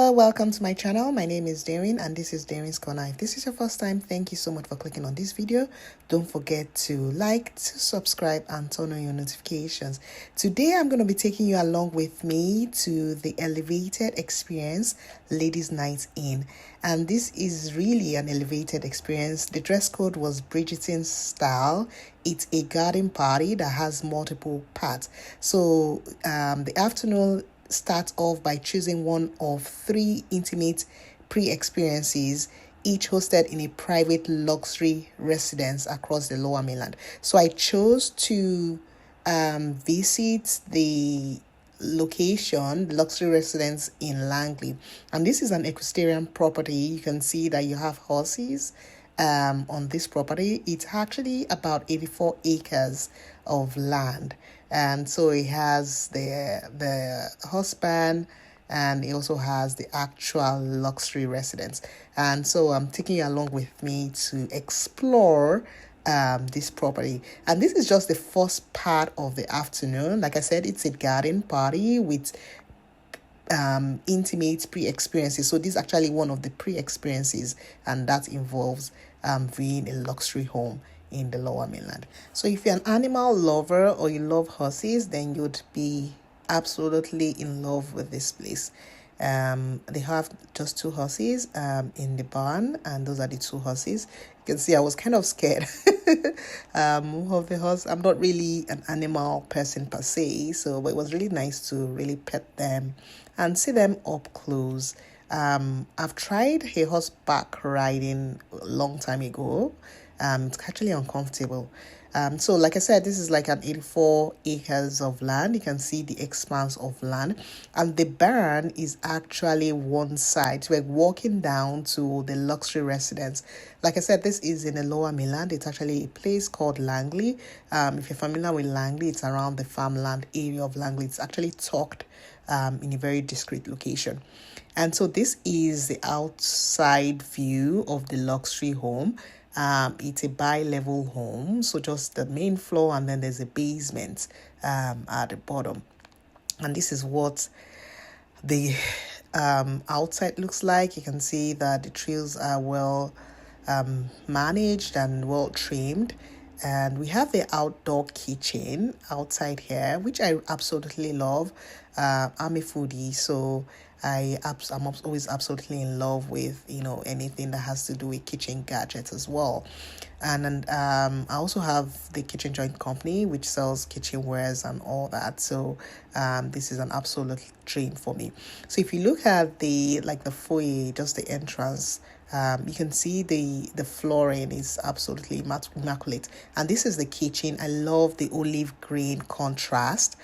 Hello, welcome to my channel. My name is Darin and this is DerinsCorner. If this is your first time, thank you so much for clicking on this video. Don't forget to like, to subscribe and turn on your notifications. Today I'm going to be taking you along with me to the elevated experience Ladies Night In. And this is really an elevated experience. The dress code was Bridgerton style. It's a garden party that has multiple parts. So the afternoon starts off by choosing one of 3 intimate pre-experiences, each hosted in a private luxury residence across the Lower Mainland. So I chose to visit the location, the luxury residence in Langley, and this is an equestrian property. You can see that you have horses on this property. It's actually about 84 acres of land, and so it has the husband, and it also has the actual luxury residence. And so I'm taking you along with me to explore this property. And this is just the first part of the afternoon. Like I said, it's a garden party with intimate pre-experiences. So this is actually one of the pre-experiences, and that involves viewing a luxury home in the Lower Mainland. So if you're an animal lover or you love horses, then you'd be absolutely in love with this place. They have just 2 horses in the barn, and those are the 2 horses. You can see I was kind of scared of the horse. I'm not really an animal person per se, but it was really nice to really pet them and see them up close. I've tried a horseback riding a long time ago. It's actually uncomfortable. So like I said, this is like an 84 acres of land. You can see the expanse of land, and the barn is actually one side. So we're walking down to the luxury residence. Like I said, this is in the Lower Mainland. It's actually a place called Langley. If you're familiar with Langley, it's around the farmland area of Langley. It's actually tucked in a very discreet location. And so this is the outside view of the luxury home. It's a bi-level home, so just the main floor, and then there's a basement at the bottom. And this is what the outside looks like. You can see that the trails are well managed and well trimmed. And we have the outdoor kitchen outside here, which I absolutely love. I'm a foodie, so I'm always absolutely in love with anything that has to do with kitchen gadgets as well. And I also have the kitchen joint company, which sells kitchenwares and all that. So this is an absolute dream for me. So if you look at the foyer, just the entrance, you can see the flooring is absolutely immaculate. And this is the kitchen. I love the olive green contrast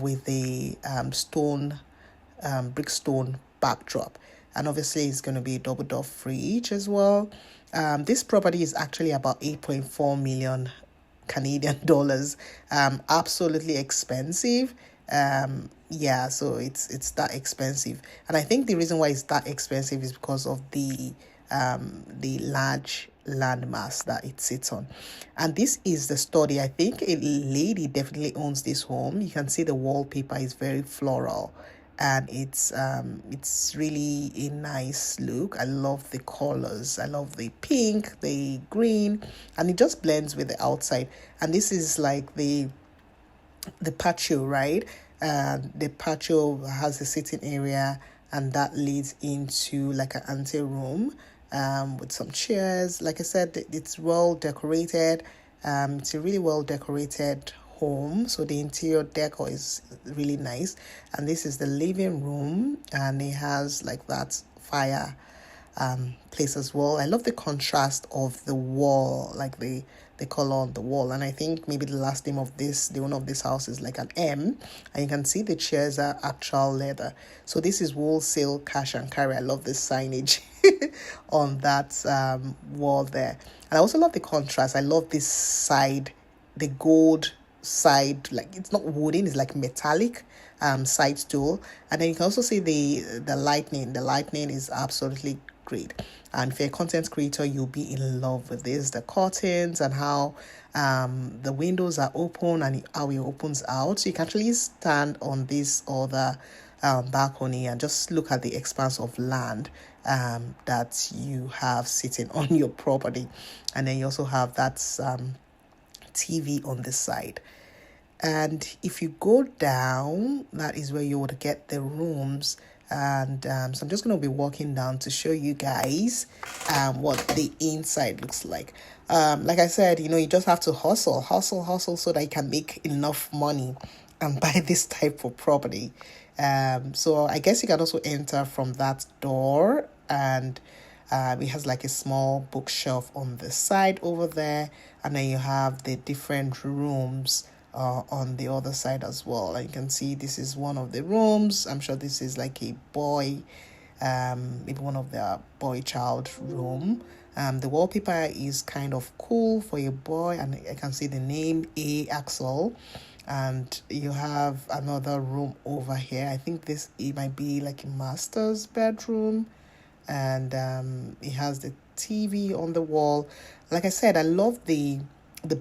with the brick stone backdrop. And obviously it's going to be a double door fridge as well. This property is actually about 8.4 million Canadian dollars. Absolutely expensive. So it's that expensive, and I think the reason why it's that expensive is because of the large landmass that it sits on. And this is the study. I think a lady definitely owns this home. You can see the wallpaper is very floral, and it's really a nice look. I love the colors. I love the pink, the green, and it just blends with the outside. And this is like the patio, right? The patio has a sitting area, and that leads into like an ante room with some chairs. Like I said, it's well decorated. It's a really well decorated home, so the interior decor is really nice. And this is the living room, and it has like that fire place as well. I love the contrast of the wall, like the color on the wall. And I think maybe the last name of the owner of this house is like an M, and you can see the chairs are actual leather. So this is wholesale cash and carry. I love the signage on that wall there. And I also love the contrast. I love this side, the gold side, like it's not wooden, it's like metallic side stool. And then you can also see the lightning. The lightning is absolutely great. And if you're a content creator, you'll be in love with this. The curtains and how the windows are open and how it opens out. So you can actually stand on this other balcony and just look at the expanse of land that you have sitting on your property. And then you also have that TV on the side. And if you go down, that is where you would get the rooms. And so I'm just going to be walking down to show you guys what the inside looks like. Like I said, you just have to hustle so that you can make enough money and buy this type of property. So I guess you can also enter from that door, and it has like a small bookshelf on the side over there, and then you have the different rooms on the other side as well. And you can see this is one of the rooms. I'm sure this is like a boy, maybe one of the boy child room. The wallpaper is kind of cool for a boy, and I can see the name A Axel. And you have another room over here. I think it might be like a master's bedroom, and it has the TV on the wall. Like I said, I love the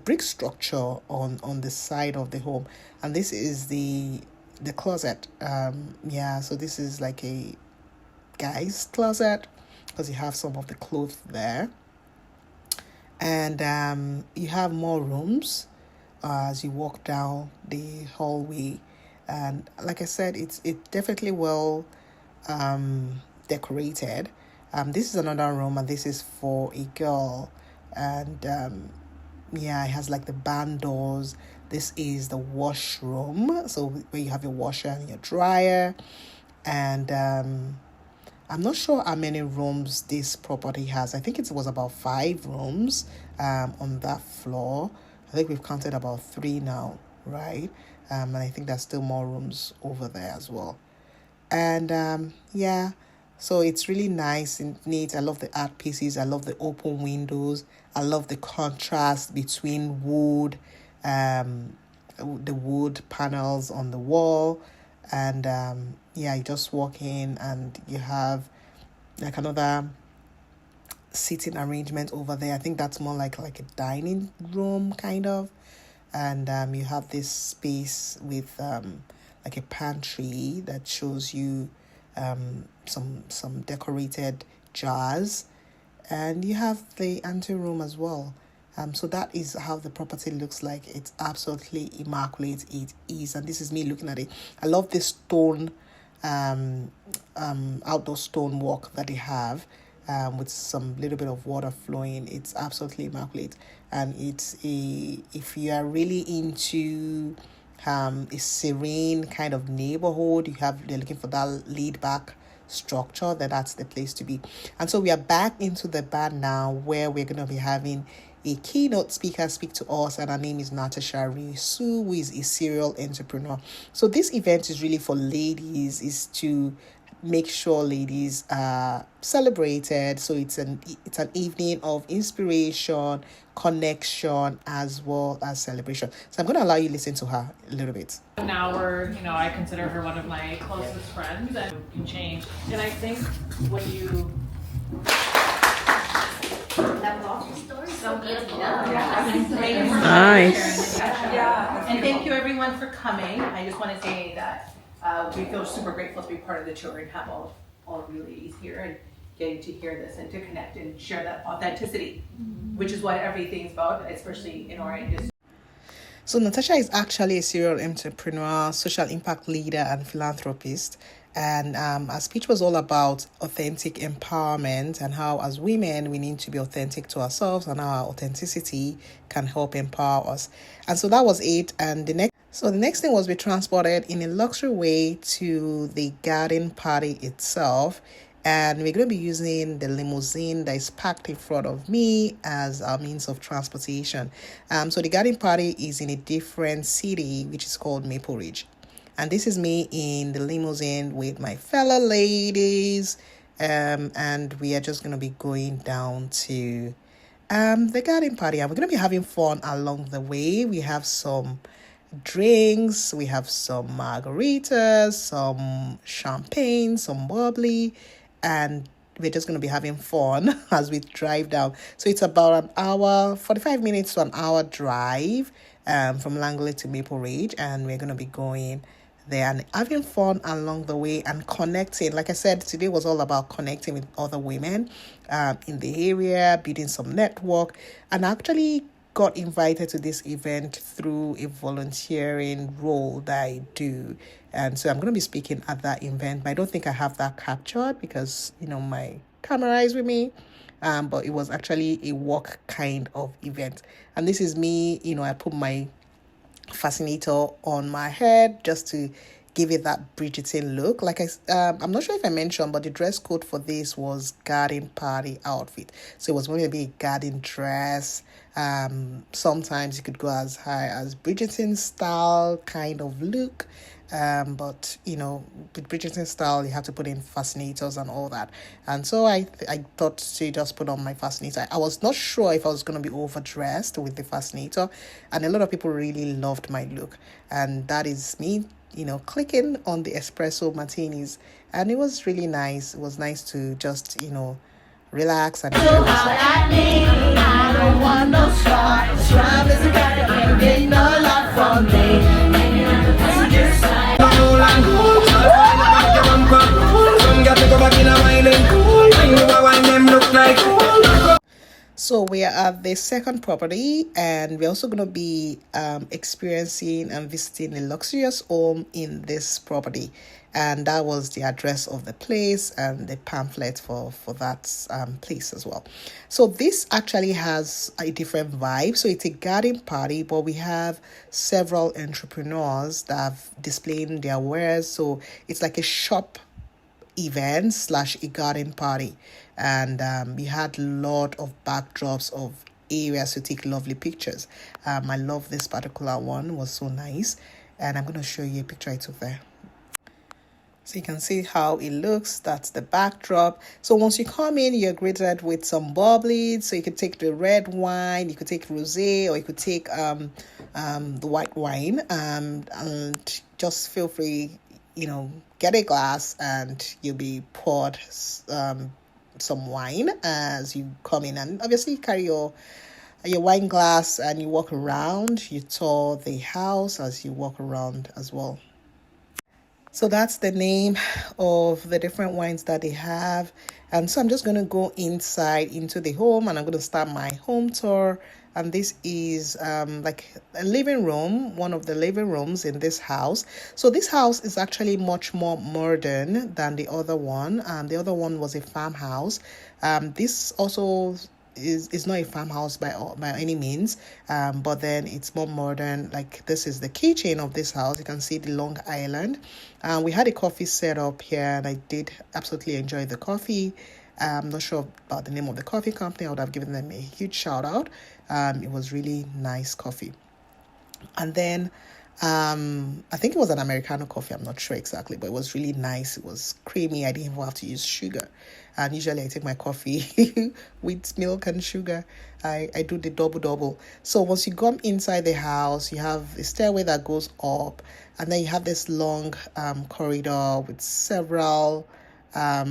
brick structure on the side of the home, and this is the closet. So this is like a guy's closet because you have some of the clothes there, and you have more rooms as you walk down the hallway. And like I said, it's definitely well decorated. This is another room, and this is for a girl, and it has like the barn doors. This is the washroom, so where you have your washer and your dryer. And I'm not sure how many rooms this property has. I think it was about 5 rooms on that floor. I think we've counted about 3 now, right? And I think there's still more rooms over there as well. And so it's really nice and neat. I love the art pieces. I love the open windows. I love the contrast between wood, the wood panels on the wall. And you just walk in and you have like another seating arrangement over there. I think that's more like a dining room kind of. And you have this space with like a pantry that shows you some decorated jars, and you have the anteroom as well. So that is how the property looks like. It's absolutely immaculate. It is, and this is me looking at it. I love this stone outdoor stone walk that they have, with some little bit of water flowing. It's absolutely immaculate, and if you are really into a serene kind of neighborhood, they're looking for that laid back structure, that's the place to be. And so we are back into the bar now, where we're going to be having a keynote speaker speak to us, and her name is Natasha Risu, who is a serial entrepreneur. So this event is really for ladies, is to make sure ladies are celebrated. So it's an evening of inspiration, connection, as well as celebration. So I'm going to allow you to listen to her a little bit. Now I consider her one of my closest friends, and you change. And I think when you so beautiful. Nice. And thank you everyone for coming. I just want to say that we feel super grateful to be part of the tour and have all of you ladies here and getting to hear this and to connect and share that authenticity, which is what everything's about, especially in our industry. So Natasha is actually a serial entrepreneur, social impact leader, and philanthropist. And our speech was all about authentic empowerment and how, as women, we need to be authentic to ourselves, and how our authenticity can help empower us. And so that was it. And the next thing was we transported in a luxury way to the garden party itself. And we're going to be using the limousine that is parked in front of me as our means of transportation. So the garden party is in a different city, which is called Maple Ridge. And this is me in the limousine with my fellow ladies. And we are just going to be going down to the garden party. And we're going to be having fun along the way. We have some drinks. We have some margaritas, some champagne, some bubbly. And we're just going to be having fun as we drive down. So it's about an hour, 45 minutes to an hour drive from Langley to Maple Ridge. And we're going to be going there and having fun along the way and connecting. Like I said, today was all about connecting with other women in the area, building some network, and actually got invited to this event through a volunteering role that I do. And so I'm going to be speaking at that event, but I don't think I have that captured because, my camera is with me. But it was actually a work kind of event. And this is me, I put my fascinator on my head just to give it that Bridgerton look. I'm not sure if I mentioned, but the dress code for this was garden party outfit. So it was going to be a garden dress. Sometimes you could go as high as Bridgerton style kind of look. But with Bridgerton style, you have to put in fascinators and all that. And so I thought to just put on my fascinator. I was not sure if I was going to be overdressed with the fascinator, and a lot of people really loved my look. And that is me, clicking on the espresso martinis, and it was really nice. It was nice to just, relax and enjoy myself. I don't want no strife. Strife is a guy that can get no lot from me. So we are at the second property, and we're also going to be experiencing and visiting a luxurious home in this property. And that was the address of the place and the pamphlet for that place as well. So this actually has a different vibe. So it's a garden party, but we have several entrepreneurs that have displaying their wares. So it's like a shop event / a garden party. And we had a lot of backdrops of areas to take lovely pictures. I love this particular one. It was so nice. And I'm going to show you a picture I took there. So you can see how it looks. That's the backdrop. So once you come in, you're greeted with some bubbly. So you could take the red wine, you could take rosé, or you could take the white wine. And just feel free, get a glass and you'll be poured some wine as you come in. And obviously you carry your wine glass and you walk around. You tour the house as you walk around as well. So that's the name of the different wines that they have. And so I'm just going to go inside into the home, and I'm going to start my home tour. And this is like a living room, one of the living rooms in this house. So this house is actually much more modern than the other one. The other one was a farmhouse. This also is not a farmhouse by any means, but then it's more modern. Like, this is the kitchen of this house. You can see the Long Island. We had a coffee set up here, and I did absolutely enjoy the coffee. I'm not sure about the name of the coffee company. I would have given them a huge shout out. It was really nice coffee. And then I think it was an Americano coffee. I'm not sure exactly, but it was really nice. It was creamy. I didn't even have to use sugar. And usually I take my coffee with milk and sugar. I do the double. So once you come inside the house, you have a stairway that goes up, and then you have this long corridor with several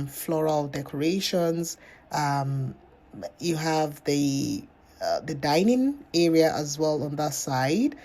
floral decorations. You have the dining area as well on that side,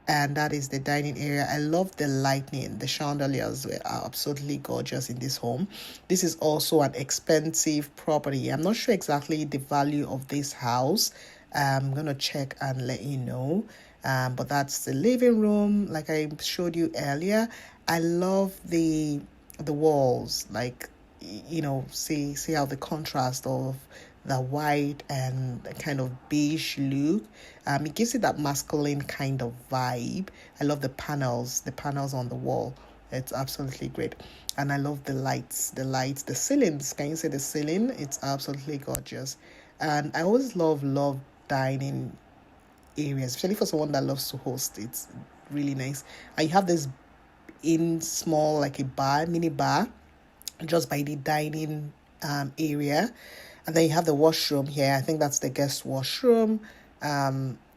and that is the dining area. I love the lighting. The chandeliers are absolutely gorgeous in this home. This is also an expensive property. I'm not sure exactly the value of this house. I'm gonna check and let you know. But that's the living room, like I showed you earlier. I love the walls, like, see how the contrast of the white and the kind of beige look. It gives it that masculine kind of vibe. I love the panels on the wall. It's absolutely great. And I love the lights, the ceilings. Can you see the ceiling? It's absolutely gorgeous. And I always love dining areas, especially for someone that loves to host. It's really nice. And you have this small, like a bar, mini bar, just by the dining area. And then you have the washroom here. I think that's the guest washroom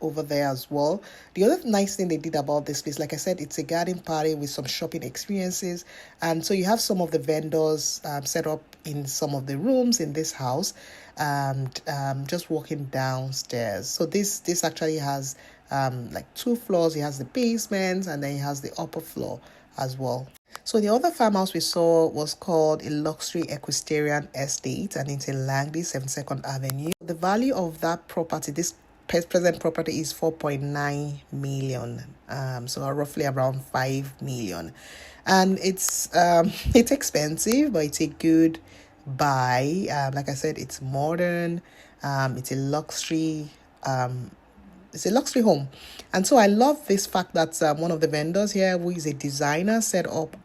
over there as well. The other nice thing they did about this place, like I said, it's a garden party with some shopping experiences. And so you have some of the vendors set up in some of the rooms in this house, and just walking downstairs. So this actually has like 2 floors. It has the basement, and then it has the upper floor as well. So the other farmhouse we saw was called a luxury equestrian estate, and it's in Langley, 72nd Avenue. The value of that property, this present property, is 4.9 million. So roughly around 5 million. And it's expensive, but it's a good buy. Like I said, it's modern. It's a luxury home. And so I love this fact that one of the vendors here, who is a designer, set up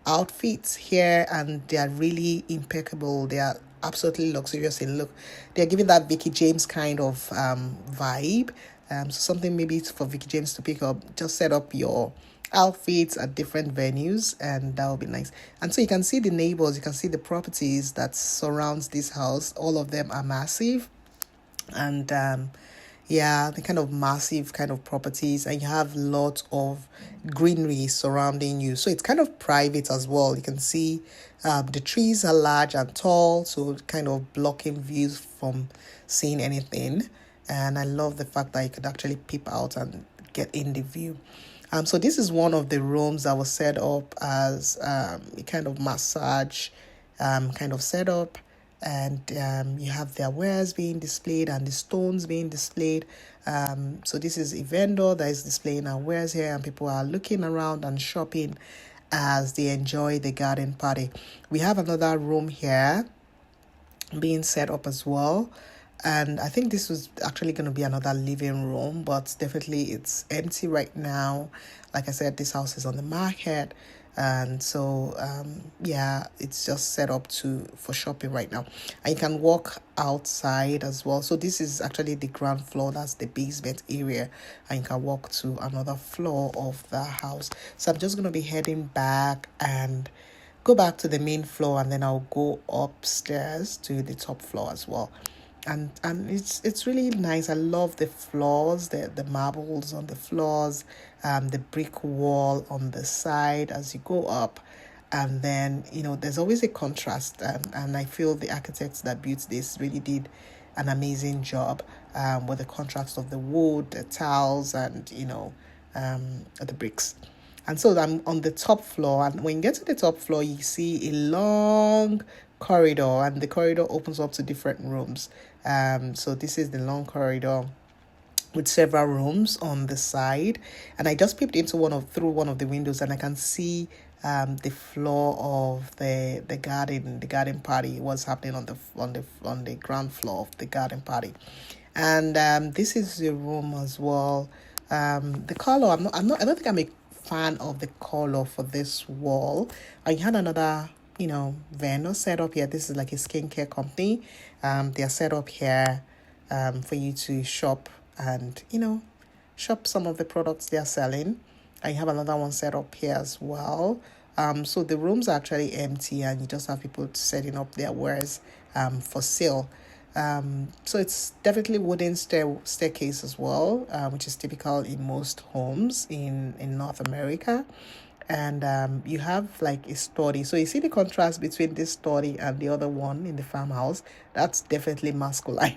outfits here, and they are really impeccable. They are absolutely luxurious in look. They're giving that Vicky James kind of vibe. So something maybe it's for Vicky James to pick up. Just set up your outfits at different venues, and that will be nice. And so you can see the neighbors, you can see the properties that surrounds this house. All of them are massive, and the kind of massive kind of properties, and you have lots of greenery surrounding you, so it's kind of private as well. You can see the trees are large and tall, so kind of blocking views from seeing anything. And I love the fact that you could actually peep out and get in the view. So this is one of the rooms that was set up as a kind of massage kind of setup. And you have their wares being displayed and the stones being displayed. So this is a vendor that is displaying our wares here, and people are looking around and shopping as they enjoy the garden party. We have another room here being set up as well. And I think this was actually going to be another living room, but definitely it's empty right now. Like I said, this house is on the market. And so, it's just set up for shopping right now. And you can walk outside as well. So this is actually the ground floor. That's the basement area. And you can walk to another floor of the house. So I'm just going to be heading back and go back to the main floor, and then I'll go upstairs to the top floor as well. And it's really nice. I love the floors, the marbles on the floors, the brick wall on the side as you go up. And then, there's always a contrast, and I feel the architects that built this really did an amazing job with the contrast of the wood, the tiles, and the bricks. And so I'm on the top floor, and when you get to the top floor, you see a long corridor, and the corridor opens up to different rooms. So this is the long corridor with several rooms on the side, and I just peeped into through one of the windows, and I can see the floor of the garden party, what's happening on the ground floor of the garden party. And this is the room as well. The color, I don't think I'm a fan of the color for this wall. I had another vendor set up here. This is like a skincare company. They are set up here for you to shop and shop some of the products they are selling. I have another one set up here as well. So the rooms are actually empty, and you just have people setting up their wares for sale. So it's definitely wooden staircase as well, which is typical in most homes in North America. And you have like a study. So you see the contrast between this study and the other one in the farmhouse. That's definitely masculine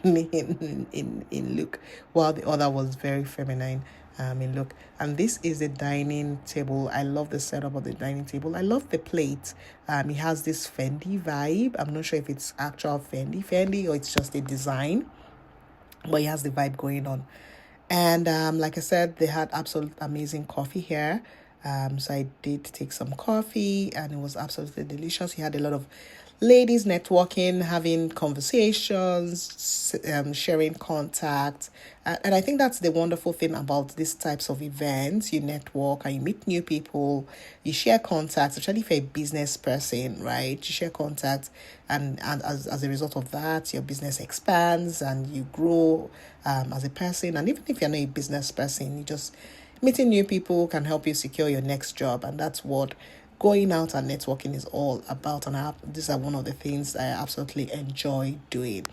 in look, while the other was very feminine in look. And this is the dining table. I love the setup of the dining table. I love the plate. It has this Fendi vibe. I'm not sure if it's actual Fendi or it's just a design, but it has the vibe going on. And like I said, they had absolute amazing coffee here. So I did take some coffee, and it was absolutely delicious. You had a lot of ladies networking, having conversations, sharing contacts. And I think that's the wonderful thing about these types of events. You network and you meet new people, you share contacts, especially if you're a business person, right? You share contacts, and as a result of that, your business expands and you grow as a person. And even if you're not a business person, you just meeting new people can help you secure your next job. And that's what going out and networking is all about. And these are one of the things I absolutely enjoy doing.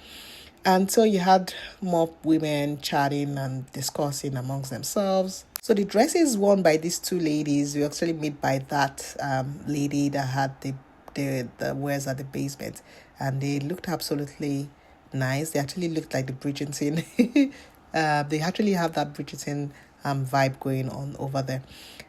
And so you had more women chatting and discussing amongst themselves. So the dresses worn by these two ladies, we actually met by that lady that had the wares at the basement, and they looked absolutely nice. They actually looked like the Bridgerton. They actually have that Bridgerton vibe going on over there.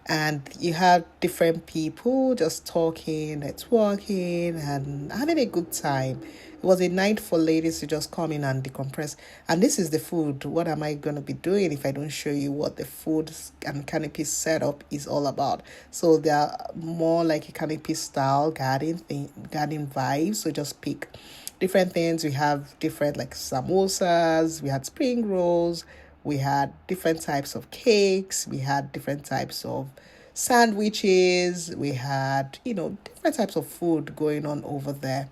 And you have different people just talking, networking, and having a good time. It was a night for ladies to just come in and decompress. And this is the food. What am I going to be doing if I don't show you what the food and canopy setup is all about? So they are more like a canopy style garden vibes. So just pick different things. We have different like samosas, we had spring rolls, we had different types of cakes, we had different types of sandwiches, we had, different types of food going on over there.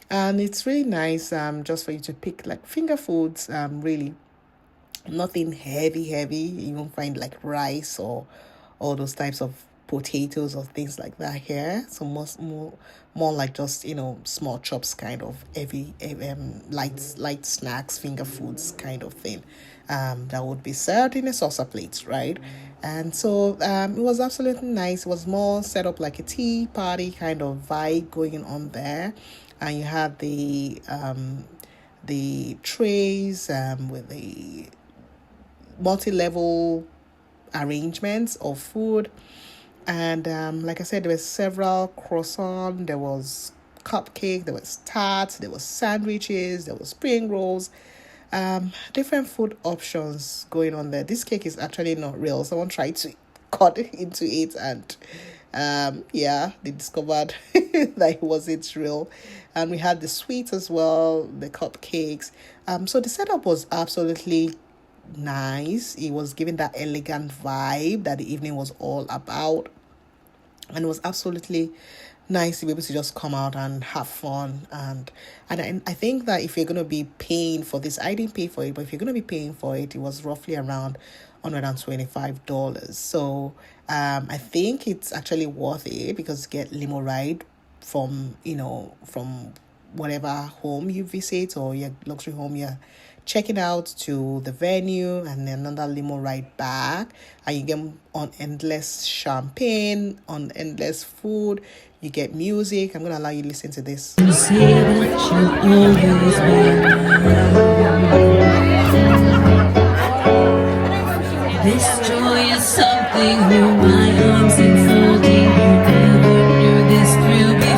And it's really nice just for you to pick like finger foods, really nothing heavy. You won't find like rice or all those types of potatoes or things like that here. So more like just small chops, kind of heavy light snacks, finger foods kind of thing, that would be served in a saucer plate, right? And so it was absolutely nice. It was more set up like a tea party kind of vibe going on there. And you had the trays with the multi-level arrangements of food. And like I said, there were several croissants, there was cupcake, there was tarts, there was sandwiches, there was spring rolls, different food options going on there. This cake is actually not real. Someone tried to cut into it, and they discovered that it wasn't real. And we had the sweets as well, the cupcakes. So the setup was absolutely nice. It was giving that elegant vibe that the evening was all about, and it was absolutely nice to be able to just come out and have fun. And I think that if you're going to be paying for this, I didn't pay for it, but if you're going to be paying for it, it was roughly around $125. So I think it's actually worth it, because you get limo ride from whatever home you visit or your luxury home you're checking out to the venue, and then another limo ride back, and you get on endless champagne, on endless food, you get music. I'm going to allow you to listen to this. This joy is something new, my arms enfolding, you never knew this thrill before.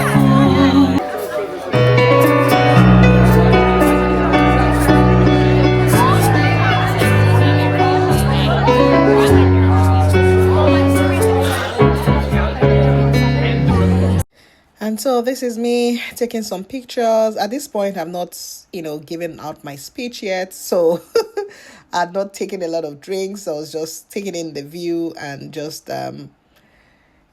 And so this is me taking some pictures. At this point, I'm not, giving out my speech yet. So I'd not taken a lot of drinks. I was just taking in the view and just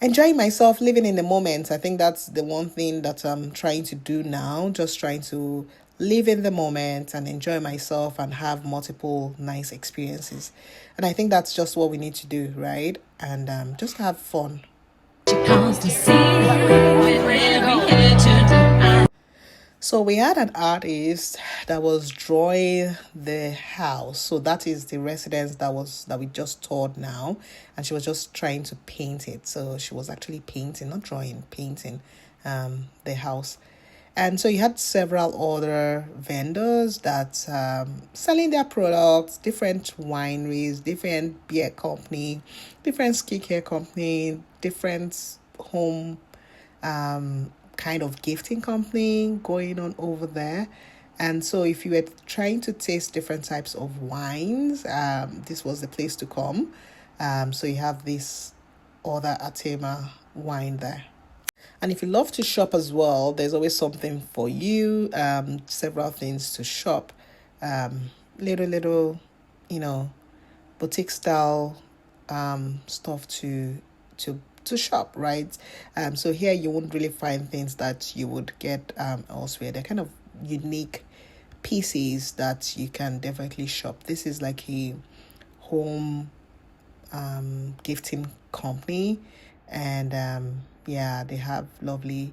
enjoying myself, living in the moment. I think that's the one thing that I'm trying to do now. Just trying to live in the moment and enjoy myself and have multiple nice experiences. And I think that's just what we need to do, right? And just have fun. So we had an artist that was drawing the house. So that is the residence that we just toured now, and she was just trying to paint it. So she was actually painting, not drawing, painting the house. And so you had several other vendors that selling their products, different wineries, different beer company, different skincare company, different home kind of gifting company going on over there. And so if you were trying to taste different types of wines, this was the place to come. So you have this other Atema wine there. And if you love to shop as well, there's always something for you, several things to shop, little, boutique style stuff to shop, right? So here you won't really find things that you would get elsewhere. They're kind of unique pieces that you can definitely shop. This is like a home gifting company, and they have lovely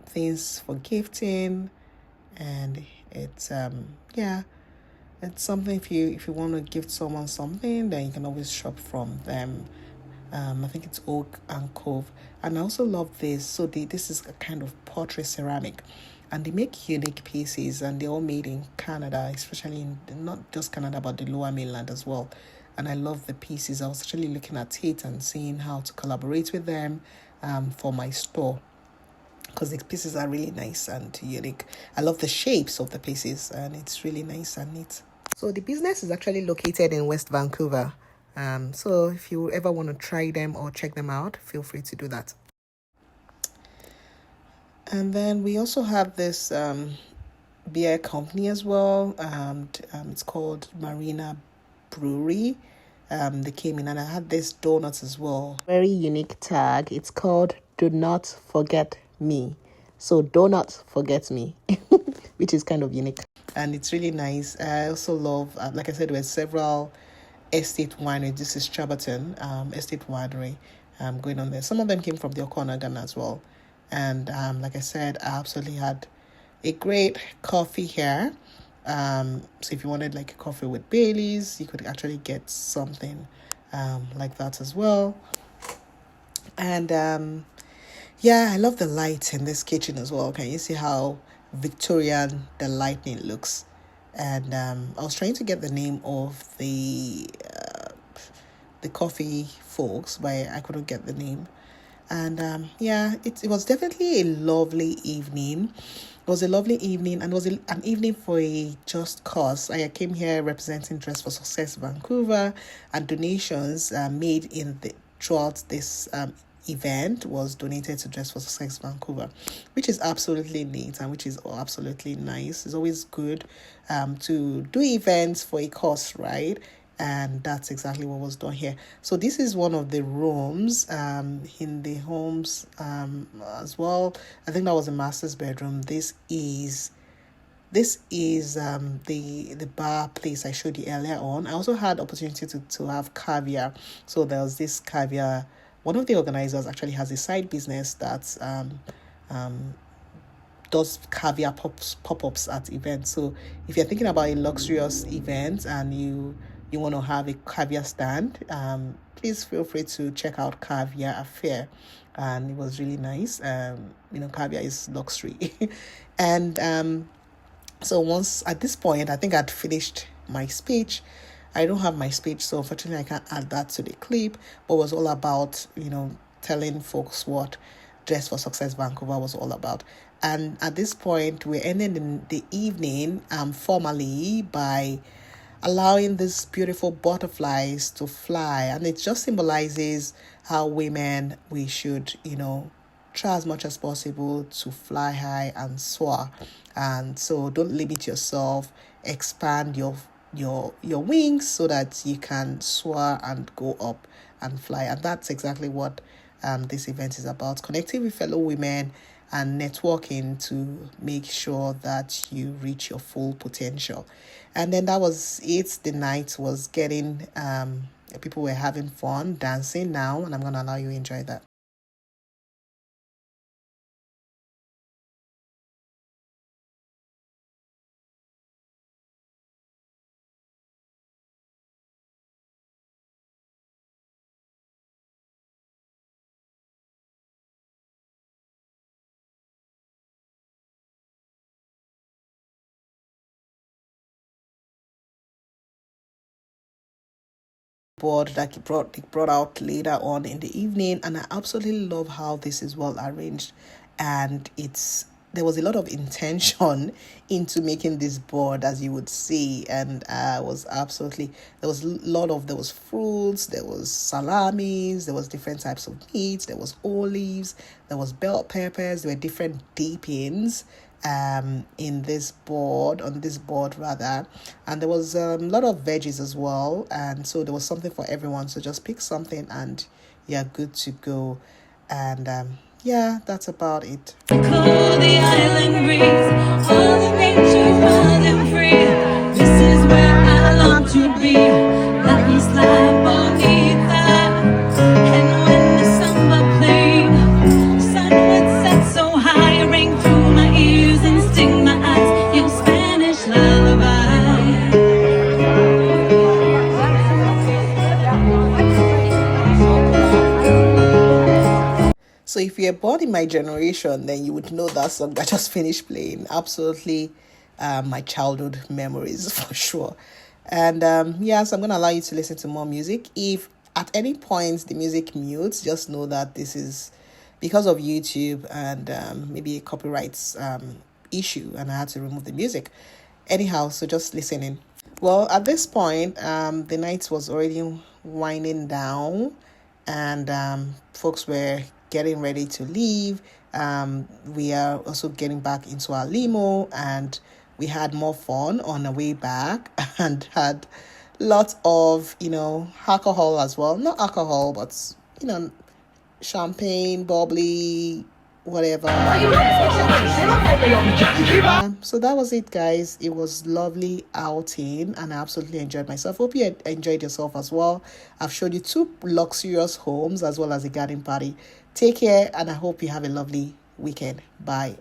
things for gifting, and it's it's something. If you want to gift someone something, then you can always shop from them. I think it's Oak and Cove. And I also love this. So this is a kind of portrait ceramic, and they make unique pieces, and they're all made in Canada, especially in not just Canada but the Lower Mainland as well. and I love the pieces. I was actually looking at it and seeing how to collaborate with them for my store, because the pieces are really nice and unique. I love the shapes of the pieces, and it's really nice and neat. So the business is actually located in West Vancouver. So if you ever want to try them or check them out, feel free to do that. And then we also have this beer company as well. It's called Marina Brewery. They came in, and I had this donuts as well. Very unique tag. It's called "Do Not Forget Me." So do not forget me, which is kind of unique, and it's really nice. I also love, like I said, there were several estate winery. This is Chaberton estate winery going on there. Some of them came from the Okanagan as well, and like I said, I absolutely had a great coffee here. So if you wanted like a coffee with Baileys, you could actually get something like that as well. And yeah, I love the lights in this kitchen as well. Can you see how Victorian the lighting looks? And I was trying to get the name of the coffee folks, but I couldn't get the name. And yeah, it was definitely a lovely evening. It was a lovely evening, and it was an evening for a just cause. I came here representing Dress for Success Vancouver, and donations made throughout this event was donated to Dress for Success Vancouver, which is absolutely neat and which is absolutely nice. It's always good to do events for a cause, right? And that's exactly what was done here. So this is one of the rooms in the homes as well. I think that was the master's bedroom. This is the bar place I showed you earlier on. I also had opportunity to have caviar. So there was this caviar. One of the organizers actually has a side business that does caviar pop-ups at events. So if you're thinking about a luxurious event and you want to have a caviar stand, please feel free to check out Caviar Affair. And it was really nice. Caviar is luxury. And so once at this point, I think I'd finished my speech. I don't have my speech, so unfortunately I can't add that to the clip, but it was all about, telling folks what Dress for Success Vancouver was all about. And at this point, we're ending the evening formally by allowing these beautiful butterflies to fly. And it just symbolizes how women, we should, try as much as possible to fly high and soar. And so don't limit yourself, expand your wings so that you can soar and go up and fly. And that's exactly what this event is about: connecting with fellow women and networking to make sure that you reach your full potential. And then that was it. The night was getting people were having fun dancing now, and I'm gonna allow you to enjoy that. Board that he brought out later on in the evening, and I absolutely love how this is well arranged, and there was a lot of intention into making this board, as you would see, and there was there was fruits, there was salamis, there was different types of meats, there was olives, there was bell peppers, there were different dippings on this board rather, and there was a lot of veggies as well, and so there was something for everyone. So just pick something and you're good to go. And yeah, that's about it. Call the island breeze, all the nature wild and free. This is where I long to be. La isla bonita. And when the samba played, sun would set so high, ring through my ears and sting my eyes in Spanish lullaby. So if you're born in my generation, then you would know that song that just finished playing. Absolutely my childhood memories for sure. And yeah, so I'm going to allow you to listen to more music. If at any point the music mutes, just know that this is because of YouTube and maybe a copyright issue, and I had to remove the music. Anyhow, so just listening. Well, at this point, the night was already winding down, and folks were getting ready to leave. We are also getting back into our limo, and we had more fun on the way back and had lots of, alcohol as well. Not alcohol, but, champagne, bubbly, whatever. So that was it, guys. It was lovely outing, and I absolutely enjoyed myself. Hope you enjoyed yourself as well. I've showed you 2 luxurious homes as well as a garden party. Take care, and I hope you have a lovely weekend. Bye.